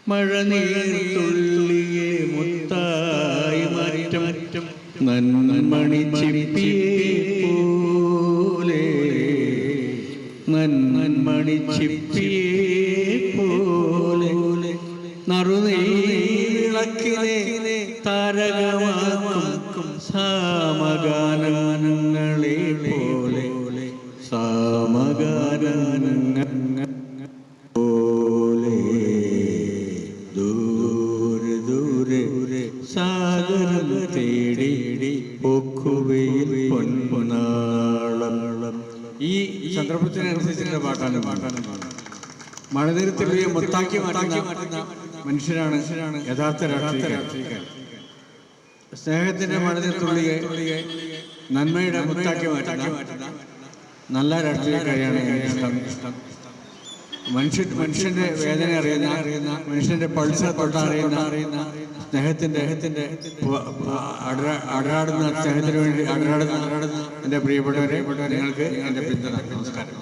മഴനീർത്തുള്ളിയെ മുത്തായി മാറ്റം നന്മണി ചിപ്പിയെ പോലെ നന്മണി ചിപ്പിയെ പോലെ നറുനീളക്കിനെ താരകമാക്കും സാമഗാനങ്ങളെ പോലെ സാമഗാനങ്ങൾ പോലെ ദൂരെ ദൂരെ സാഗരം തേടി പൊക്കുവയിൽ പൊന്നാളം. ഈ സന്ദർഭത്തിനനുസരിച്ചുള്ള പാട്ടാണ്. മഴനീർത്തുള്ളിയെ മുത്താക്കി മാറ്റുന്ന മനുഷ്യനാണ് യഥാർത്ഥ രാഷ്ട്രീയക്കാരൻ. സ്നേഹത്തിന്റെ മഴനീർത്തുള്ളിയെ നന്മയുടെ മുത്താക്കി മാറ്റുന്ന നല്ല രാഷ്ട്രീയക്കാരെയാണ് ഇഷ്ടം. മനുഷ്യന്റെ വേദന അറിയുന്ന മനുഷ്യന്റെ പൾസ് തൊട്ടറിയുന്ന സ്നേഹത്തിന്റെ അടരാടുന്ന സ്നേഹത്തിന് വേണ്ടി അടരാടുന്ന എൻ്റെ പ്രിയപ്പെട്ടവരെ, നിങ്ങൾക്ക് എൻ്റെ പിന്തുണ. നമസ്കാരം.